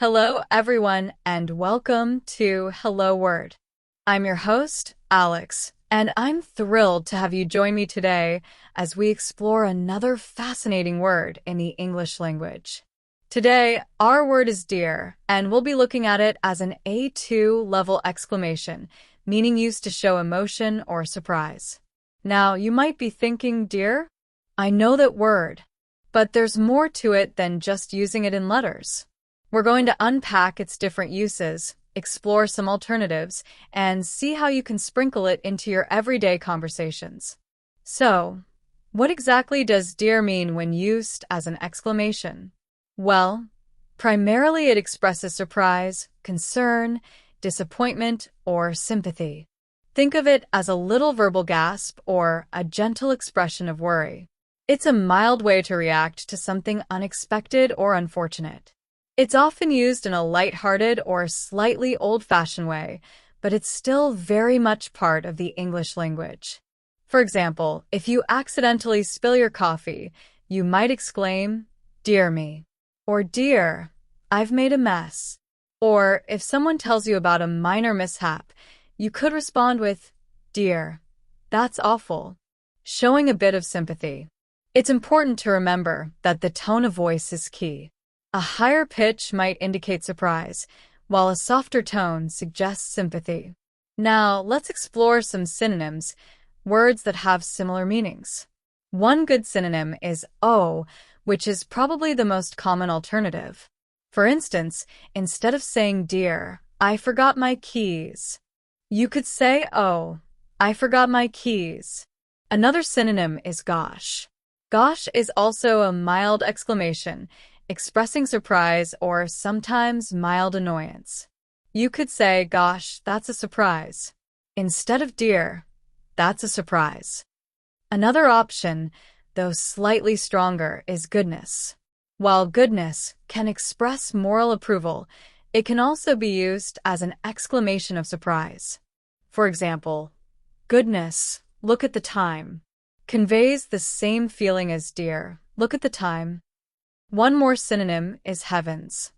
Hello, everyone, and welcome to Hello Word. I'm your host, Alex, and I'm thrilled to have you join me today as we explore another fascinating word in the English language. Today, our word is dear, and we'll be looking at it as an A2 level exclamation, meaning used to show emotion or surprise. Now, you might be thinking, dear? I know that word, but there's more to it than just using it in letters. We're going to unpack its different uses, explore some alternatives, and see how you can sprinkle it into your everyday conversations. So, what exactly does dear mean when used as an exclamation? Well, primarily it expresses surprise, concern, disappointment, or sympathy. Think of it as a little verbal gasp or a gentle expression of worry. It's a mild way to react to something unexpected or unfortunate. It's often used in a lighthearted or slightly old-fashioned way, but it's still very much part of the English language. For example, if you accidentally spill your coffee, you might exclaim, "Dear me," or "Dear, I've made a mess." Or if someone tells you about a minor mishap, you could respond with, "Dear, that's awful," showing a bit of sympathy. It's important to remember that the tone of voice is key. A higher pitch might indicate surprise, while a softer tone suggests sympathy. Now, let's explore some synonyms, words that have similar meanings. One good synonym is oh, which is probably the most common alternative. For instance, instead of saying dear, I forgot my keys, you could say, oh, I forgot my keys. Another synonym is gosh. Gosh is also a mild exclamation, expressing surprise or sometimes mild annoyance. You could say, gosh, that's a surprise, instead of dear, that's a surprise. Another option, though slightly stronger, is goodness. While goodness can express moral approval, it can also be used as an exclamation of surprise. For example, goodness, look at the time, conveys the same feeling as dear, look at the time. One more synonym is heavens.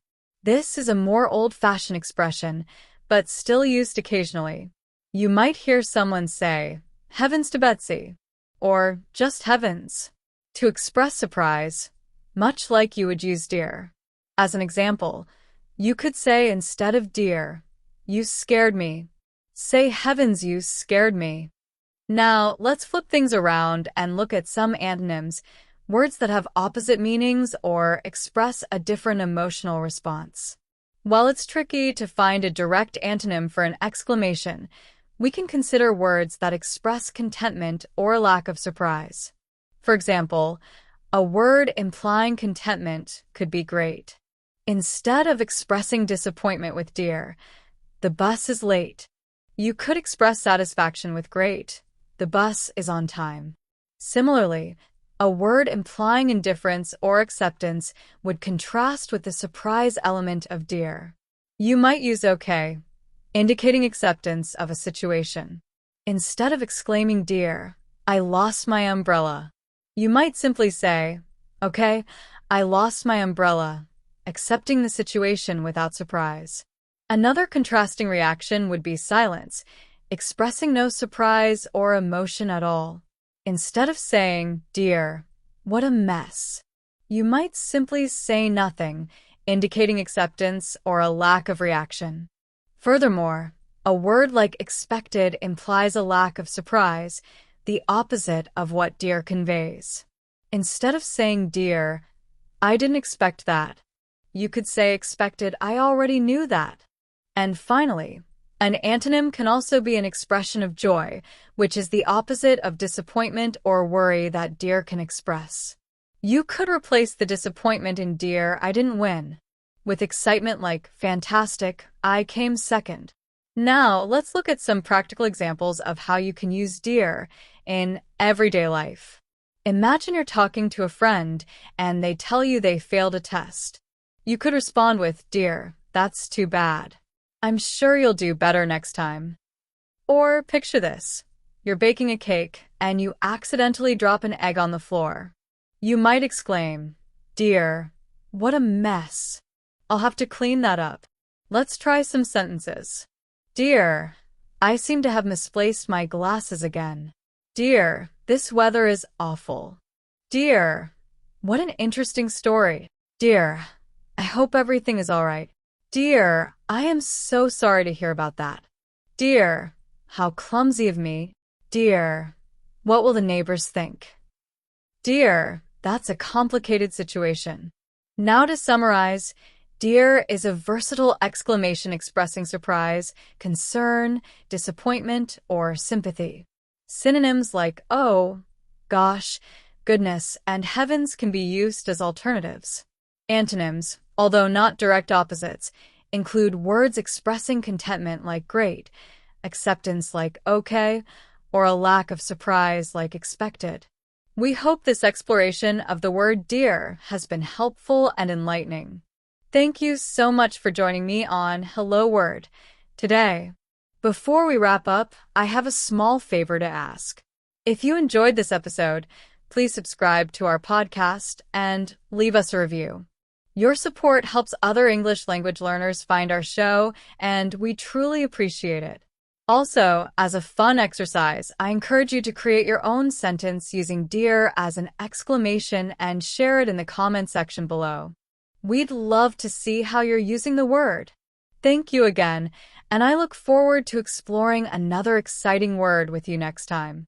This is a more old-fashioned expression, but still used occasionally. You might hear someone say, heavens to Betsy, or just heavens, to express surprise, much like you would use dear. As an example, you could say instead of dear, you scared me. Say heavens, you scared me. Now, let's flip things around and look at some antonyms, words that have opposite meanings or express a different emotional response. While it's tricky to find a direct antonym for an exclamation, we can consider words that express contentment or lack of surprise. For example, a word implying contentment could be great. Instead of expressing disappointment with dear, the bus is late, you could express satisfaction with great, the bus is on time. Similarly, a word implying indifference or acceptance would contrast with the surprise element of dear. You might use okay, indicating acceptance of a situation. Instead of exclaiming dear, I lost my umbrella, you might simply say, okay, I lost my umbrella, accepting the situation without surprise. Another contrasting reaction would be silence, expressing no surprise or emotion at all. Instead of saying, dear, what a mess, you might simply say nothing, indicating acceptance or a lack of reaction. Furthermore, a word like expected implies a lack of surprise, the opposite of what dear conveys. Instead of saying dear, I didn't expect that, you could say expected, I already knew that. And finally, an antonym can also be an expression of joy, which is the opposite of disappointment or worry that dear can express. You could replace the disappointment in dear, I didn't win, with excitement like fantastic, I came second. Now, let's look at some practical examples of how you can use dear in everyday life. Imagine you're talking to a friend and they tell you they failed a test. You could respond with, dear, that's too bad. I'm sure you'll do better next time. Or picture this. You're baking a cake and you accidentally drop an egg on the floor. You might exclaim, dear, what a mess. I'll have to clean that up. Let's try some sentences. Dear, I seem to have misplaced my glasses again. Dear, this weather is awful. Dear, what an interesting story. Dear, I hope everything is all right. Dear, I am so sorry to hear about that. Dear, how clumsy of me. Dear, what will the neighbors think? Dear, that's a complicated situation. Now to summarize, dear is a versatile exclamation expressing surprise, concern, disappointment, or sympathy. Synonyms like oh, gosh, goodness, and heavens can be used as alternatives. Antonyms, although not direct opposites, include words expressing contentment like great, acceptance like okay, or a lack of surprise like expected. We hope this exploration of the word dear has been helpful and enlightening. Thank you so much for joining me on Hello Word today. Before we wrap up, I have a small favor to ask. If you enjoyed this episode, please subscribe to our podcast and leave us a review. Your support helps other English language learners find our show, and we truly appreciate it. Also, as a fun exercise, I encourage you to create your own sentence using dear as an exclamation and share it in the comment section below. We'd love to see how you're using the word. Thank you again, and I look forward to exploring another exciting word with you next time.